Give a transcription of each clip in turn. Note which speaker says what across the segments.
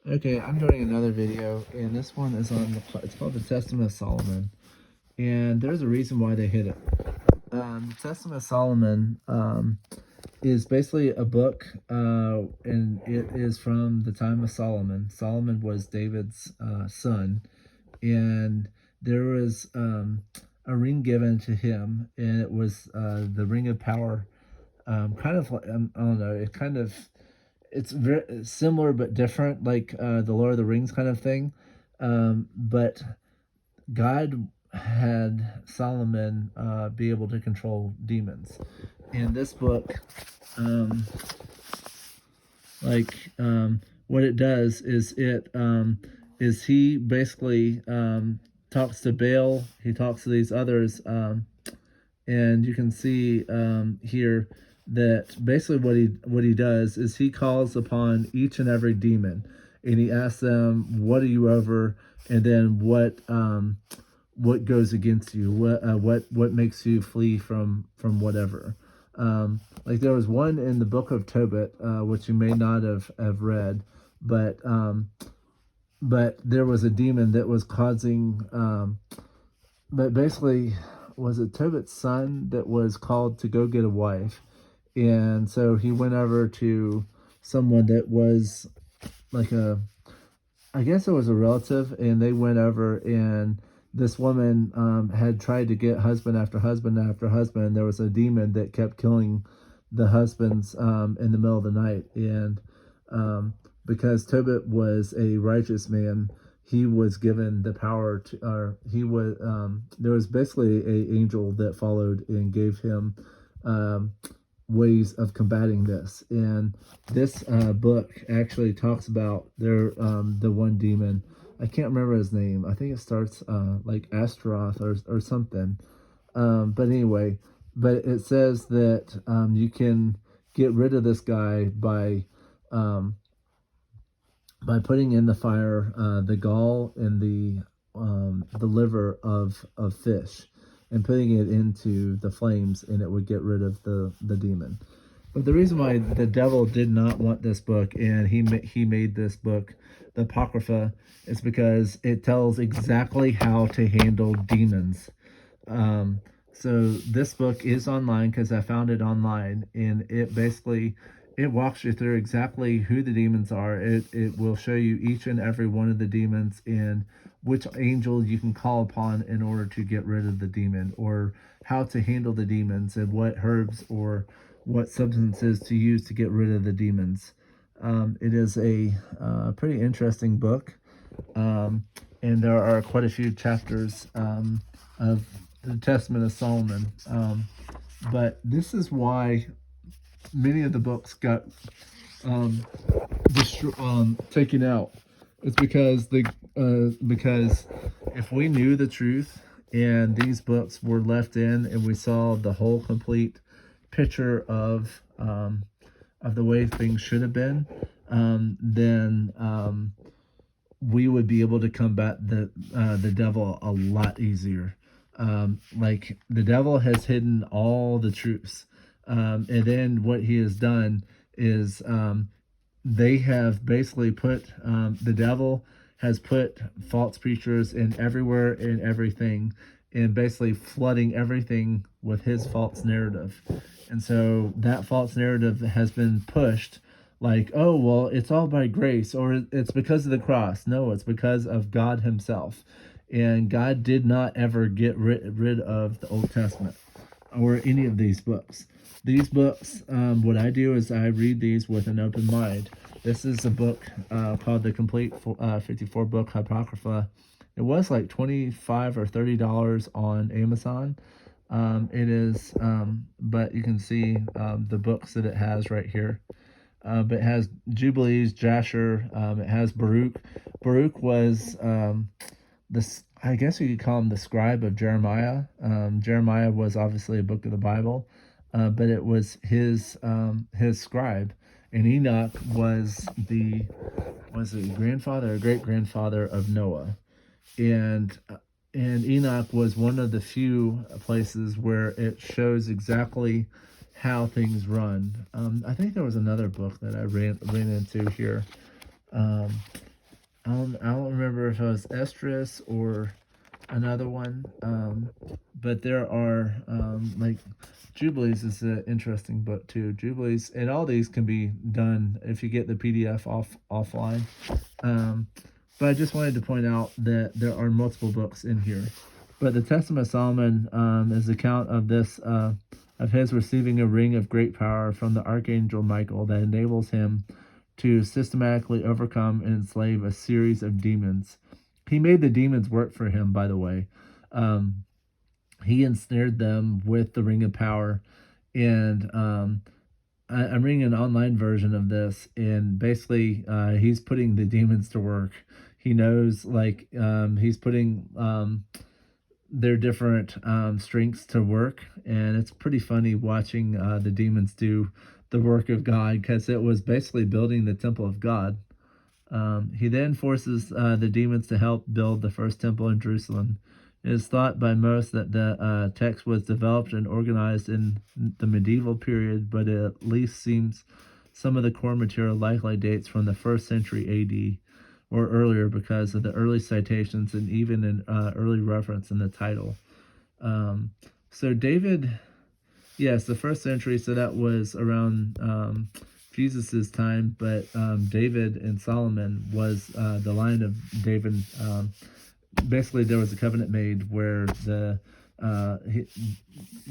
Speaker 1: Okay, I'm doing another video, and this one is it's called the Testament of Solomon, and there's a reason why they hid it. The Testament of Solomon is basically a book, and it is from the time of Solomon. Solomon was David's son, and there was a ring given to him, and it was the Ring of Power. Kind of like, I don't know, it's very similar but different, like the Lord of the Rings kind of thing. But God had Solomon be able to control demons. In this book, um, like what it does is he basically talks to Baal. He talks to these others, and you can see here that basically what he does is he calls upon each and every demon, and he asks them, "What are you over?" And then what goes against you? What makes you flee from whatever? Like there was one in the book of Tobit, which you may not have read, but there was a demon that was causing but basically, was it Tobit's son that was called to go get a wife? And so he went over to someone that was like I guess it was a relative, and they went over, and this woman had tried to get husband after husband after husband. There was a demon that kept killing the husbands in the middle of the night, and um, because Tobit was a righteous man, he was given the power to, or he was there was basically a angel that followed and gave him um, ways of combating this. And this book actually talks about the one demon. I can't remember his name. I think it starts like Astaroth or something. But anyway, but it says that you can get rid of this guy um, by putting in the fire the gall and the liver of fish, and putting it into the flames, and it would get rid of the demon. But the reason why the devil did not want this book, and he made this book, the Apocrypha, is because it tells exactly how to handle demons. Um, so this book is online because I found it online, and it walks you through exactly who the demons are. It will show you each and every one of the demons and which angel you can call upon in order to get rid of the demon, or how to handle the demons, and what herbs or what substances to use to get rid of the demons. It is a pretty interesting book, um, and there are quite a few chapters of the Testament of Solomon. But this is why many of the books got um, taken out. It's because if we knew the truth and these books were left in, and we saw the whole complete picture of the way things should have been, then we would be able to combat the devil a lot easier. Like the devil has hidden all the truths, and then what he has done is they have basically put the devil has put false preachers in everywhere and everything, and basically flooding everything with his false narrative. And so that false narrative has been pushed, like, oh, well, it's all by grace, or it's because of the cross. No, it's because of God himself. And God did not ever get rid of the Old Testament or any of these books. These books, what I do is I read these with an open mind. This is a book called the Complete 54 Book Apocrypha. It was like $25 or $30 on Amazon. It is, but you can see the books that it has right here. But it has Jubilees, Jasher. It has Baruch. Baruch was this. I guess you could call him the scribe of Jeremiah. Jeremiah was obviously a book of the Bible, but it was his scribe. And Enoch was the grandfather or great grandfather of Noah, and Enoch was one of the few places where it shows exactly how things run. I think there was another book that I ran into here. Um, I don't remember if it was Estrus or another one. But there are like Jubilees is an interesting book too. Jubilees, and all these can be done if you get the PDF offline. Um, but I just wanted to point out that there are multiple books in here. But the Testament of Solomon is the account of this of his receiving a ring of great power from the archangel Michael that enables him to systematically overcome and enslave a series of demons. He made the demons work for him, by the way. Um, he ensnared them with the ring of power. And I'm reading an online version of this, and basically, he's putting the demons to work. He knows, like, he's putting their different strengths to work, and it's pretty funny watching the demons do the work of God because it was basically building the temple of God. He then forces the demons to help build the first temple in Jerusalem. It is thought by most that the text was developed and organized in the medieval period, but it at least seems some of the core material likely dates from the 1st century AD or earlier because of the early citations and even an early reference in the title. So David, yes, the 1st century, so that was around Jesus's time, but David and Solomon was the line of David. Basically, there was a covenant made where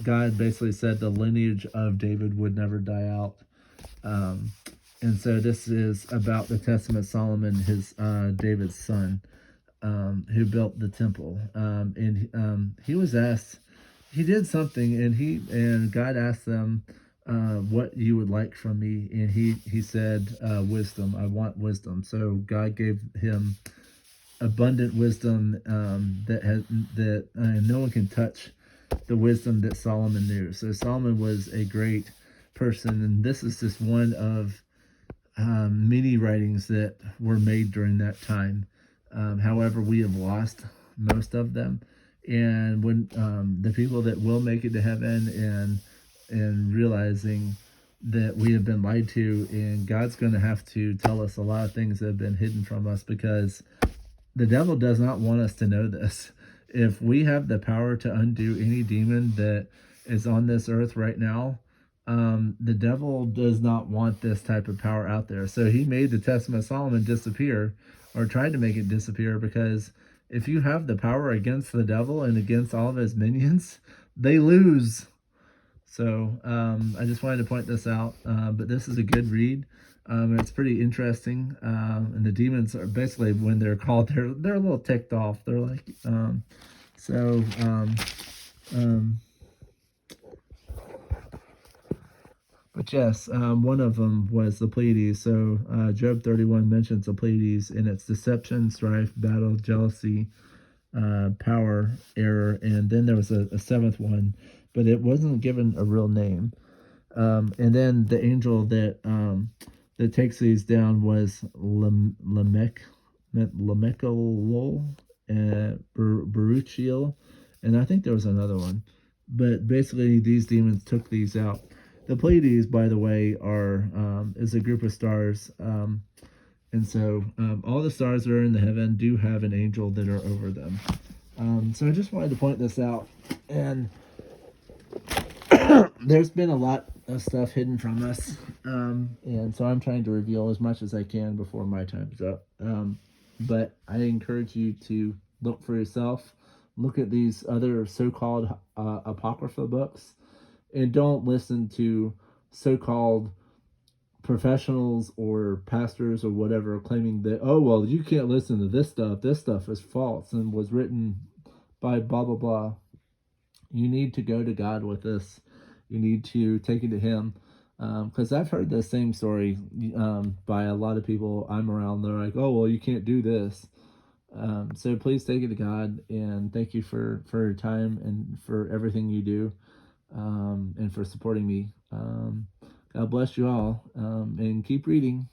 Speaker 1: God basically said the lineage of David would never die out. And so this is about the Testament of Solomon, his David's son, who built the temple. And he was asked, he did something, and God asked them, what you would like from me, and he said, wisdom. I want wisdom. So God gave him abundant wisdom that no one can touch the wisdom that Solomon knew. So Solomon was a great person, and this is just one of many writings that were made during that time. However, we have lost most of them, and when the people that will make it to heaven and realizing that we have been lied to, and God's going to have to tell us a lot of things that have been hidden from us because the devil does not want us to know this. If we have the power to undo any demon that is on this earth right now, the devil does not want this type of power out there. So he made the Testament of Solomon disappear, or tried to make it disappear, because if you have the power against the devil and against all of his minions, they lose. So I just wanted to point this out. But this is a good read. It's pretty interesting. And the demons are basically, when they're called, they're a little ticked off. They're like, so but yes, one of them was the Pleiades. So Job 31 mentions the Pleiades in its deception, strife, battle, jealousy, power, error, and then there was a seventh one, but it wasn't given a real name. And then the angel that takes these down was Lamechalol, Baruchiel, and I think there was another one. But basically, these demons took these out. The Pleiades, by the way, is a group of stars, and so all the stars that are in the heaven do have an angel that are over them. So I just wanted to point this out, and there's been a lot of stuff hidden from us, and so I'm trying to reveal as much as I can before my time's up. But I encourage you to look for yourself, look at these other so-called apocrypha books, and don't listen to so-called professionals or pastors or whatever claiming that, oh, well, you can't listen to this stuff is false and was written by blah blah blah. You need to go to God with this. You need to take it to him, because I've heard the same story by a lot of people I'm around. They're like, oh, well, you can't do this. So please take it to God, and thank you for your time and for everything you do, and for supporting me. God bless you all, and keep reading.